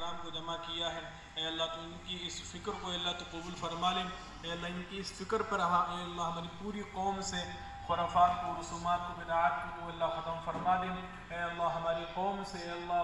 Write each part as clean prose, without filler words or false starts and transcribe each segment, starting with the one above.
कराम को जमा किया है। अल्लाह तो इनकी इस फ़िक्र को अल्लाह तो कबूल फरमा ले। अल्लाह इनकी इस फ़िक्र पर अल्लाह हमारी पूरी कौम से खुराफात को, रसूमात को, बिदअत को अल्लाह ख़त्म फरमा दे। अल्लाह हमारी कौम से अल्लाह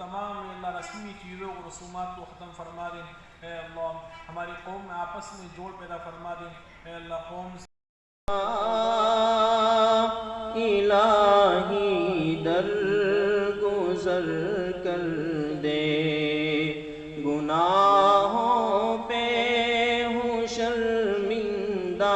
तमाम अल्लाह रस्मी चीज़ों को, रसूमात को ख़त्म फरमा दे। अल्लाह हमारी कौम में आपस में जोड़ पैदा फरमा दे। अल्लाह कौम से इलाही दर गुज़र कर दे, गुनाहों पे हूँ शर्मिंदा।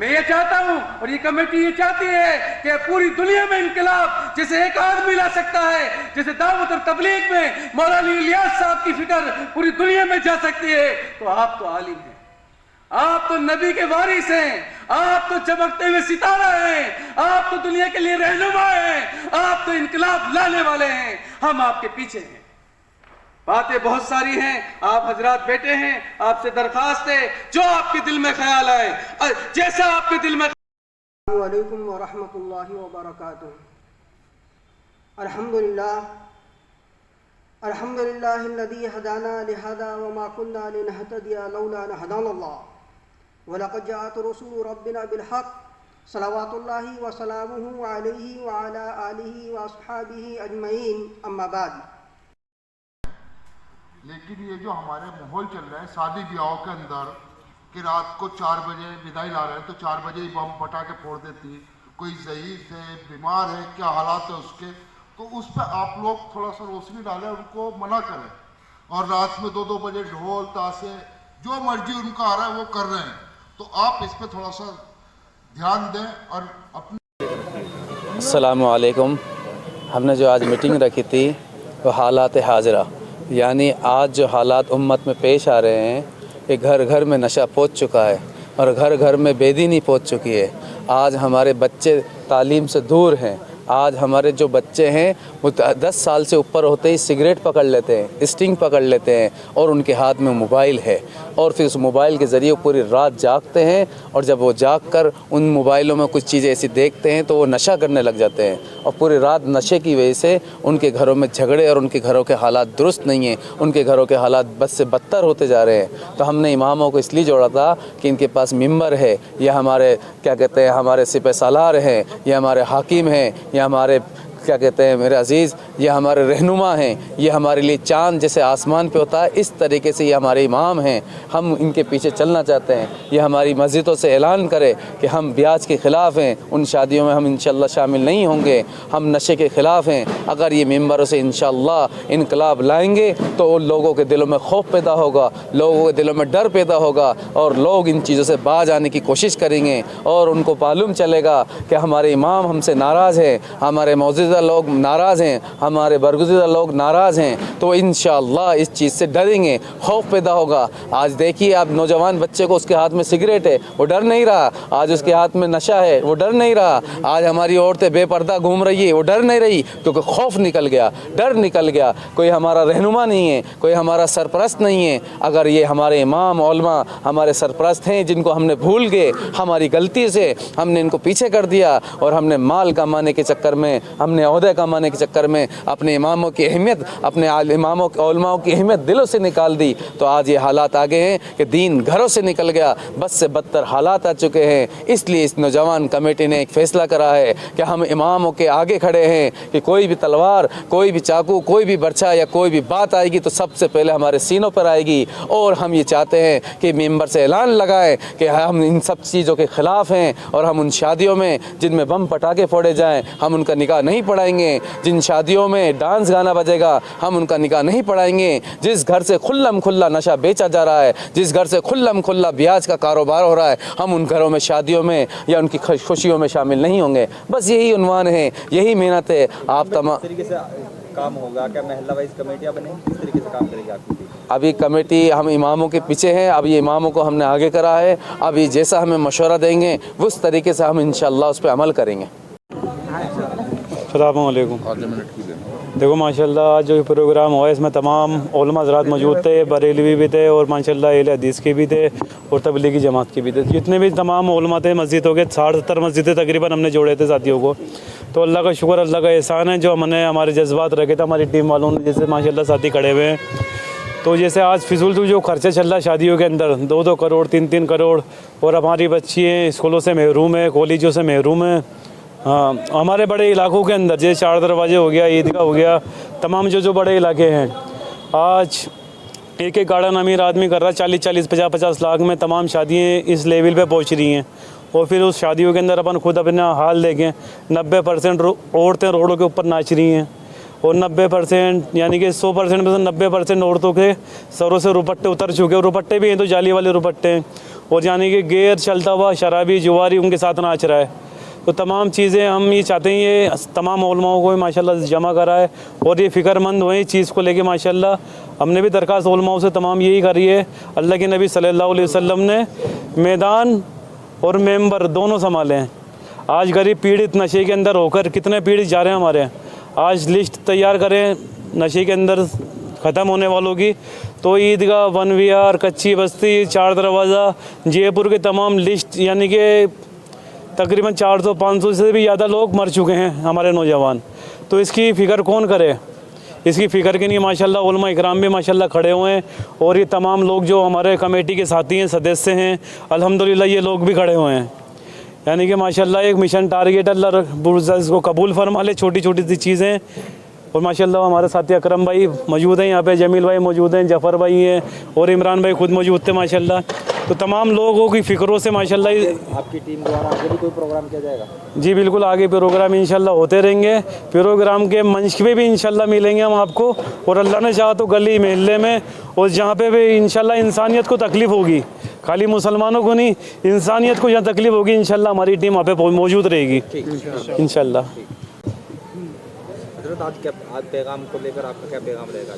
मैं ये चाहता हूँ और ये कमेटी ये चाहती है कि पूरी दुनिया में इनकलाब जिसे एक आदमी ला सकता है, जैसे दावत और तबलीग में मौलाना इलियास साहब की फिक्र पूरी दुनिया में जा सकती है, तो आप तो आलिम हैं, आप तो नबी के वारिस हैं, आप तो चमकते हुए सितारा हैं, आप तो दुनिया के लिए रहनुमा हैं, आप तो इनकलाब लाने वाले हैं। हम आपके पीछे हैं। बातें बहुत सारी हैं, आप हजरात बैठे हैं, आपसे दरखास्त है जो आपके दिल में ख्याल आए, जैसा आपके दिल में। अस्सलामु अलैकुम व रहमतुल्लाहि व बरकातुहू। अल्हम्दुलिल्लाहिल्लज़ी हदाना लिहादा व मा कुन्ना लिनहतदिया लौला अन हदानल्लाह व लक़द जाअत रसूलु रब्बिना बिल हक़ सलवातुल्लाहि व सलामुहु अलैहि व अला आलिहि व अस्हाबिहि अजमईन, अम्मा बाद। लेकिन ये जो हमारे माहौल चल रहा है शादी ब्याहों के अंदर कि रात को 4 बजे विदाई ला रहे हैं तो 4 बजे ही बम पटाखे फोड़ देती, कोई ज़ईफ़ है, बीमार है, क्या हालात है उसके, तो उस पर आप लोग थोड़ा सा रोशनी डालें, उनको मना करें। और रात में 2-2 बजे ढोल ताशे जो मर्जी उनका आ रहा है वो कर रहे हैं, तो आप इस पर थोड़ा सा ध्यान दें। और अपने अस्सलामु अलैकुम। हमने जो आज मीटिंग रखी थी वो हालात हाज़िरा, यानी आज जो हालात उम्मत में पेश आ रहे हैं कि घर घर में नशा पहुंच चुका है और घर घर में बेदीनी पहुंच चुकी है। आज हमारे बच्चे तालीम से दूर हैं। आज हमारे जो बच्चे हैं वो 10 साल से ऊपर होते ही सिगरेट पकड़ लेते हैं, स्टिंग पकड़ लेते हैं और उनके हाथ में मोबाइल है और फिर उस मोबाइल के ज़रिए पूरी रात जागते हैं और जब वो जाग कर उन मोबाइलों में कुछ चीज़ें ऐसी देखते हैं तो वो नशा करने लग जाते हैं और पूरी रात नशे की वजह से उनके घरों में झगड़े और उनके घरों के हालात दुरुस्त नहीं हैं, उनके घरों के हालात बद से बदतर होते जा रहे हैं। तो हमने इमामों को इसलिए जोड़ा था कि इनके पास मिंबर है, या हमारे क्या कहते हैं हमारे सिपह सालार हैं, या हमारे हाकिम हैं, या हमारे क्या कहते हैं मेरे अज़ीज़, ये हमारे रहनुमा हैं, ये हमारे लिए चाँद जैसे आसमान पे होता है, इस तरीके से ये हमारे इमाम हैं। हम इनके पीछे चलना चाहते हैं। ये हमारी मस्जिदों से ऐलान करे कि हम ब्याज के ख़िलाफ़ हैं, उन शादियों में हम इंशाअल्लाह शामिल नहीं होंगे, हम नशे के ख़िलाफ़ हैं। अगर ये मेंबरों से इंशाअल्लाह इनकलाब लाएंगे तो उन लोगों के दिलों में खौफ पैदा होगा, लोगों के दिलों में डर पैदा होगा और लोग इन चीज़ों से बाज आने की कोशिश करेंगे और उनको मालूम चलेगा कि हमारे इमाम हमसे नाराज़ हैं, हमारे मौजूदा लोग नाराज़ हैं, हमारे बरगुज़िदा लोग नाराज़ हैं, तो इंशाअल्लाह इस चीज़ से डरेंगे, खौफ पैदा होगा। आज देखिए आप नौजवान बच्चे को उसके हाथ में सिगरेट है वो डर नहीं रहा, आज उसके हाथ में नशा है वो डर नहीं रहा, आज हमारी औरतें बेपर्दा घूम रही है वो डर नहीं रही, क्योंकि खौफ निकल गया, डर निकल गया। कोई हमारा रहनुमा नहीं है, कोई हमारा सरपरस्त नहीं है। अगर ये हमारे इमाम उलमा हमारे सरपरस्त हैं जिनको हमने भूल गए, हमारी गलती से हमने इनको पीछे कर दिया और हमने माल कमाने के चक्कर में, हमने ओहदे कमाने के चक्कर में अपने इमामों की अहमियत, अपने इमामों उलमाओं की अहमियत दिलों से निकाल दी, तो आज ये हालात आ गए हैं कि दीन घरों से निकल गया, बद से बदतर हालात आ चुके हैं। इसलिए इस नौजवान कमेटी ने एक फ़ैसला करा है कि हम इमामों के आगे खड़े हैं कि कोई भी तलवार, कोई भी चाकू, कोई भी बर्छा या कोई भी बात आएगी तो सबसे पहले हमारे सीनों पर आएगी। और हम ये चाहते हैं कि मेंबर से ऐलान लगाएं कि हम इन सब चीज़ों के ख़िलाफ़ हैं और हम उन शादियों में जिनमें बम पटाखे फोड़े जाएँ हम उनका निकाह नहीं पढ़ाएंगे, जिन शादियों में डांस गाना बजेगा हम उनका निकाह नहीं पढ़ाएंगे, जिस घर से खुल्लम खुल्ला नशा बेचा जा रहा है, जिस घर से खुल्लम खुल्ला ब्याज का कारोबार हो रहा है, हम उन घरों में शादियों में या उनकी खुशियों में शामिल नहीं होंगे। बस यही उन्वान है, यही मेहनत है। आप तमाम तरीके से काम होगा क्या? महल्ला वाइज कमेटियाँ बनेंगी, किस तरीके से काम करेगी आपकी? अभी कमेटी हम इमामों के पीछे हैं, अभी इमामों को हमने आगे करा है, अभी जैसा हमें मशवरा देंगे उस तरीके से हम इंशाअल्लाह उस पर अमल करेंगे। अस्सलामु अलैकुम। देखो माशाल्लाह आज जो प्रोग्राम हुआ इसमें तमाम उलमा हज़रात मौजूद थे, बरेलवी भी थे और माशाल्लाह अहले हदीस के भी थे और तबलीगी जमात के भी थे। जितने भी तमाम उलमा थे मस्जिदों के 60-70 मस्जिदें तकरीबन हमने जोड़े थे साथियों को। तो अल्लाह का शुक्र, अल्लाह का एहसान है जो हमने हमारे जज्बात रखे थे हमारी टीम वालों ने, जैसे माशाल्लाह साथी खड़े हुए हैं। तो जैसे आज फिजूल जो खर्चा चल रहा है शादियों के अंदर 2-2 करोड़ 3-3 करोड़, और हमारी बच्चियाँ स्कूलों से महरूम है, कॉलेजों से महरूम है। हाँ, हमारे बड़े इलाकों के अंदर जैसे 4 दरवाजे हो गया, ईदगाह हो गया, तमाम जो बड़े इलाके हैं, आज एक गार्डन अमीर आदमी कर रहा है 40-40 50-50 लाख में। तमाम शादियाँ इस लेवल पे पहुंच रही हैं। और फिर उस शादियों के अंदर अपन खुद अपना हाल देखें, 90% औरतें रोडों के ऊपर नाच रही हैं और 90% यानी कि 100% में से 90% औरतों के सरों से रुपट्टे उतर चुके हैं। रुपट्टे भी हैं तो जाली वाले रुपट्टे हैं, और यानी कि गैर चलता हुआ शराबी जुआरी उनके साथ नाच रहा है। तो तमाम चीज़ें हम ये चाहते हैं ये तमाम उलमाओं को माशाल्लाह जमा करा है और ये फ़िक्रमंद हुए इस चीज़ को लेके माशाल्लाह। हमने भी दरख्वास्त उलमाओं से तमाम यही करी है। अल्लाह के नबी सल्लल्लाहु अलैहि वसल्लम ने मैदान और मेंबर दोनों संभाले हैं। आज गरीब पीड़ित नशे के अंदर होकर कितने पीड़ित जा रहे हैं हमारे। आज लिस्ट तैयार करें नशे के अंदर ख़त्म होने वालों की, तो ईदगाह, वन विहार, कच्ची बस्ती, 4 दरवाज़ा, जयपुर के तमाम लिस्ट यानी कि तकरीबन 400-500 से भी ज़्यादा लोग मर चुके हैं हमारे नौजवान। तो इसकी फ़िक्र कौन करे? इसकी फ़िक्र के लिए माशाल्लाह उलमा इकराम भी माशाल्लाह खड़े हुए हैं, और ये तमाम लोग जो हमारे कमेटी के साथी हैं, सदस्य हैं, अल्हम्दुलिल्लाह ये लोग भी खड़े हुए हैं। यानी कि माशाल्लाह एक मिशन टारगेट अल्लाह इसको कबूल फरमा ले, छोटी छोटी सी चीज़ें। और माशाल्लाह हमारे साथी अकरम भाई मौजूद हैं यहाँ पे, जमील भाई मौजूद हैं, जफ़र भाई हैं और इमरान भाई खुद मौजूद थे माशाल्लाह। तो तमाम लोगों की फ़िक्रों से माशाल्लाह आपकी टीम द्वारा आगे भी कोई प्रोग्राम किया जाएगा? जी बिल्कुल, आगे प्रोग्राम इंशाल्लाह होते रहेंगे। प्रोग्राम के मंच पे भी इंशाल्लाह मिलेंगे हम आपको, और अल्लाह ने चाहा तो गली मोहल्ले में और जहाँ पे भी इंशाल्लाह इंसानियत को तकलीफ़ होगी, खाली मुसलमानों को नहीं, इंसानियत को जहाँ तकलीफ़ होगी इंशाल्लाह हमारी टीम वहाँ पे मौजूद रहेगी इंशाल्लाह। आज पैगाम को लेकर आपका क्या पैगाम रहेगा?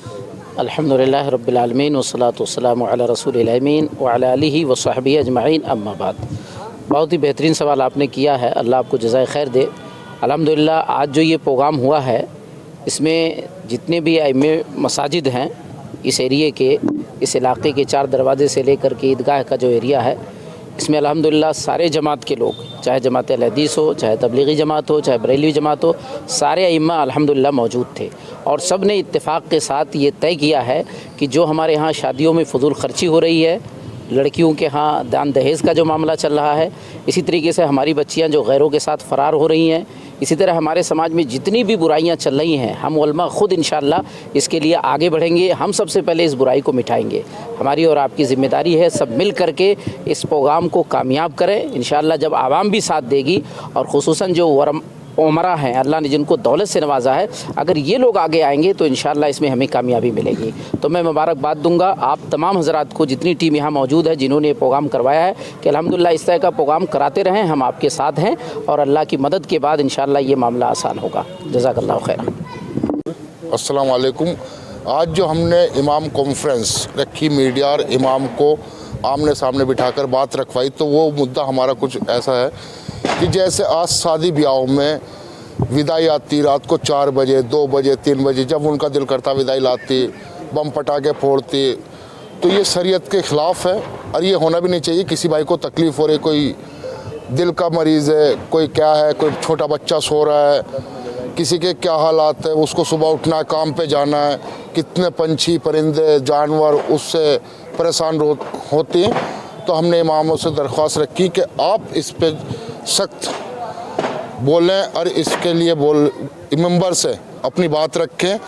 अल्हम्दुलिल्लाह रब्बिल आलमीन वस्सलातु वस्सलामु अला रसूलिल अमीन व अला आलिहि व सहबिहि अजमईन, अम्मा बाद। बहुत ही बेहतरीन सवाल आपने किया है, अल्लाह आपको जज़ाए खैर दे। अल्हम्दुलिल्लाह आज जो ये प्रोग्राम हुआ है इसमें जितने भी आइम्मे मसाजिद हैं इस एरिए के, इस इलाके के 4 दरवाजे से लेकर के ईदगाह का जो एरिया है, इसमें अल्हम्दुलिल्लाह सारे जमात के लोग, चाहे जमात अहले हदीस हो, चाहे तबलीगी जमात हो, चाहे बरेलवी जमात हो, सारे अइम्मा अल्हम्दुलिल्लाह मौजूद थे। और सब ने इत्तेफाक के साथ ये तय किया है कि जो हमारे यहाँ शादियों में फ़ुज़ूल ख़र्ची हो रही है, लड़कियों के यहाँ दान दहेज़ का जो मामला चल रहा है, इसी तरीके से हमारी बच्चियाँ जो गैरों के साथ फ़रार हो रही हैं, इसी तरह हमारे समाज में जितनी भी बुराइयां चल रही हैं, हम उलमा ख़ुद इंशाअल्लाह इसके लिए आगे बढ़ेंगे। हम सबसे पहले इस बुराई को मिटाएंगे। हमारी और आपकी ज़िम्मेदारी है सब मिल करके इस प्रोग्राम को कामयाब करें इंशाअल्लाह। जब आवाम भी साथ देगी और ख़ुसूसन जो उमरा हैं, अल्लाह ने जिनको दौलत से नवाजा है, अगर ये लोग आगे आएंगे तो इंशाअल्लाह इसमें हमें कामयाबी मिलेगी। तो मैं मुबारकबाद दूंगा आप तमाम हज़रात को, जितनी टीम यहाँ मौजूद है जिन्होंने ये प्रोग्राम करवाया है, कि अल्हम्दुलिल्लाह इस तरह का प्रोग्राम कराते रहें, हम आपके साथ हैं और अल्लाह की मदद के बाद इंशाअल्लाह ये मामला आसान होगा। जज़ाकल्लाहु खैर। अस्सलाम वालेकुम। आज जो हमने इमाम कॉन्फ्रेंस रखी, मीडिया और इमाम को आमने सामने बिठाकर बात रखवाई, तो वो मुद्दा हमारा कुछ ऐसा है कि जैसे आज शादी ब्याहों में विदाई आती रात को 4 बजे, 2 बजे, 3 बजे, जब उनका दिल करता विदाई लाती, बम पटाखे फोड़ती, तो ये शरीयत के ख़िलाफ़ है और ये होना भी नहीं चाहिए। किसी भाई को तकलीफ़ हो रही, कोई दिल का मरीज़ है, कोई क्या है, कोई छोटा बच्चा सो रहा है, किसी के क्या हालात है, उसको सुबह उठना है, काम पे जाना है, कितने पंछी परिंदे जानवर उससे परेशान होते हैं। तो हमने इमामों से दरख्वास्त रखी कि आप इस पे सख्त बोलें और इसके लिए मेंबर से अपनी बात रखें,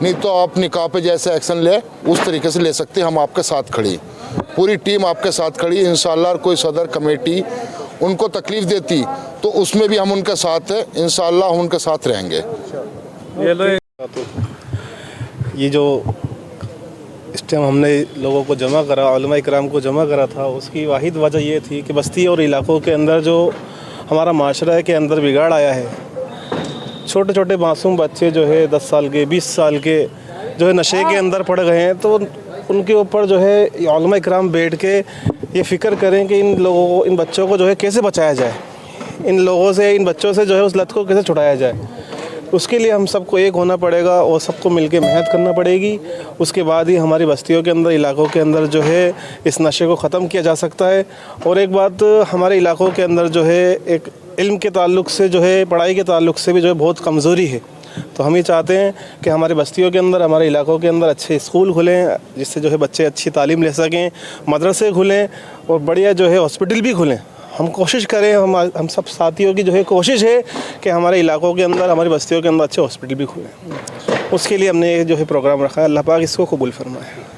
नहीं तो आप निकाह पे जैसे एक्शन ले उस तरीके से ले सकते हैं। हम आपके साथ खड़ी, पूरी टीम आपके साथ खड़ी इंशाअल्लाह। और कोई सदर कमेटी उनको तकलीफ़ देती तो उसमें भी हम उनके साथ हैं इंशाअल्लाह, हम उनके साथ रहेंगे। ये जो इस टाइम हमने लोगों को जमा करा, उलमा इकराम को जमा करा था, उसकी वाहिद वजह ये थी कि बस्ती और इलाकों के अंदर जो हमारा माशरा के अंदर बिगाड़ आया है, छोटे छोटे मासूम बच्चे जो है 10 साल के 20 साल के जो है नशे के अंदर पड़ गए हैं, तो उनके ऊपर जो है उलमा इकराम बैठ के ये फ़िक्र करें कि इन लोगों को, इन बच्चों को जो है कैसे बचाया जाए, इन लोगों से, इन बच्चों से जो है उस लत को कैसे छुड़ाया जाए। उसके लिए हम सबको एक होना पड़ेगा और सबको मिलकर मेहनत करना पड़ेगी। उसके बाद ही हमारी बस्तियों के अंदर, इलाकों के अंदर जो है इस नशे को ख़त्म किया जा सकता है। और एक बात, हमारे इलाकों के अंदर जो है एक इल्म के ताल्लुक़ से जो है, पढ़ाई के ताल्लुक़ से भी जो है बहुत कमज़ोरी है। तो हम ये चाहते हैं कि हमारी बस्तियों के अंदर, हमारे इलाकों के अंदर अच्छे स्कूल खुलें जिससे जो है बच्चे अच्छी तालीम ले सकें, मदरसे खुलें और बढ़िया जो है हॉस्पिटल भी खुलें। हम कोशिश करें, हम सब साथियों की जो है कोशिश है कि हमारे इलाकों के अंदर, हमारी बस्तियों के अंदर अच्छे हॉस्पिटल भी खुलें। उसके लिए हमने जो है प्रोग्राम रखा है। अल्लाह पाक इसको कबूल फरमाए।